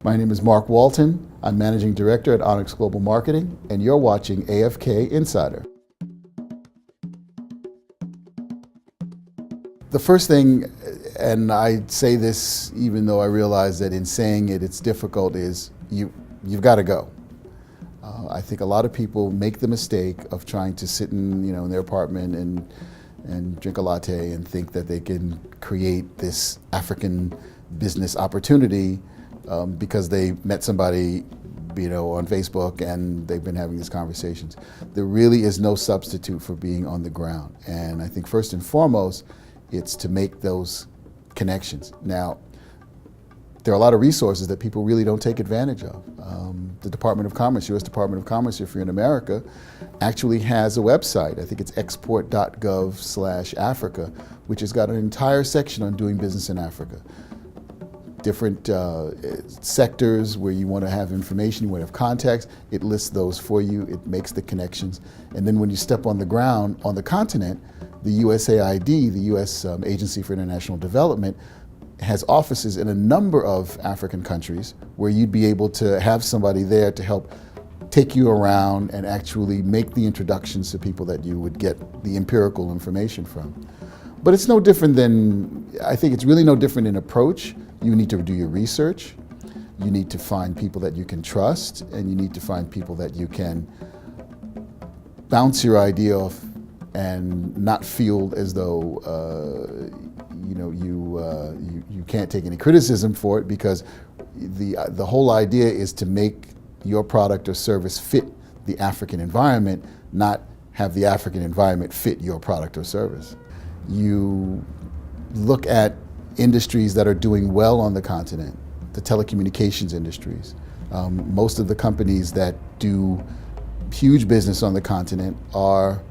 My name is Mark Walton. I'm Managing Director at Onyx Global Marketing, and you're watching AFK Insider. The first thing, and I say this even though I realize that in saying it, it's difficult, is you've got to go. I think a lot of people make the mistake of trying to sit in their apartment and drink a latte and think that they can create this African business opportunity because they met somebody on Facebook and they've been having these conversations. There really is no substitute for being on the ground. And I think first and foremost, it's to make those connections. Now, there are a lot of resources that people really don't take advantage of. The Department of Commerce, U.S. Department of Commerce, if you're in America, actually has a website. I think it's export.gov/Africa, which has got an entire section on doing business in Africa. Different sectors where you want to have information, you want to have contacts, it lists those for you, it makes the connections. And then when you step on the ground on the continent, the USAID, the U.S. Agency for International Development, has offices in a number of African countries where you'd be able to have somebody there to help take you around and actually make the introductions to people that you would get the empirical information from. But it's no different I think it's really no different in approach. You need to do your research. You need to find people that you can trust, and you need to find people that you can bounce your idea off and not feel as though you can't take any criticism for it, because the whole idea is to make your product or service fit the African environment, not have the African environment fit your product or service. You look at industries that are doing well on the continent, the telecommunications industries. Most of the companies that do huge business on the continent are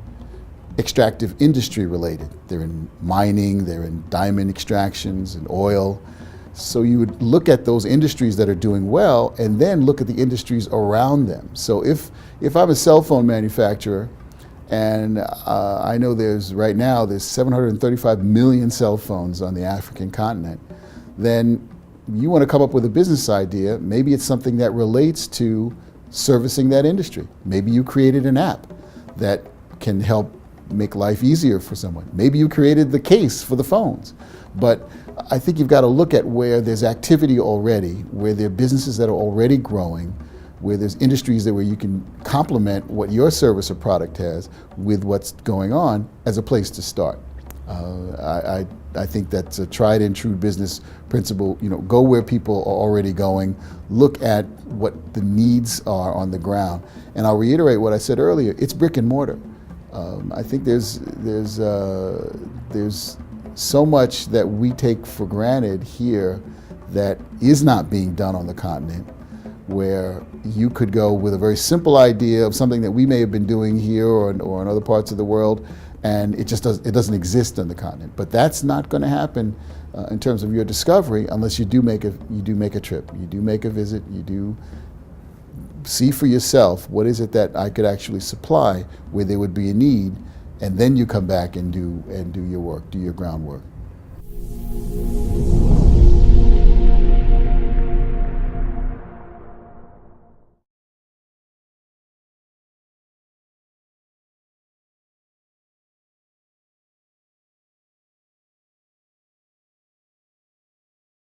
extractive industry related. They're in mining, they're in diamond extractions and oil. So you would look at those industries that are doing well and then look at the industries around them. So if I'm a cell phone manufacturer and I know there's 735 million cell phones on the African continent, then you want to come up with a business idea. Maybe it's something that relates to servicing that industry. Maybe you created an app that can help make life easier for someone. Maybe you created the case for the phones. But I think you've got to look at where there's activity already, where there are businesses that are already growing, where there's industries where you can complement what your service or product has with what's going on as a place to start. I think that's a tried and true business principle. Go where people are already going, look at what the needs are on the ground. And I'll reiterate what I said earlier, it's brick and mortar. I think there's so much that we take for granted here that is not being done on the continent, where you could go with a very simple idea of something that we may have been doing here or in other parts of the world, and it doesn't exist on the continent. But that's not going to happen in terms of your discovery unless you do make a trip, you do make a visit, you do see for yourself what is it that I could actually supply where there would be a need, and then you come back and do your work, do your groundwork.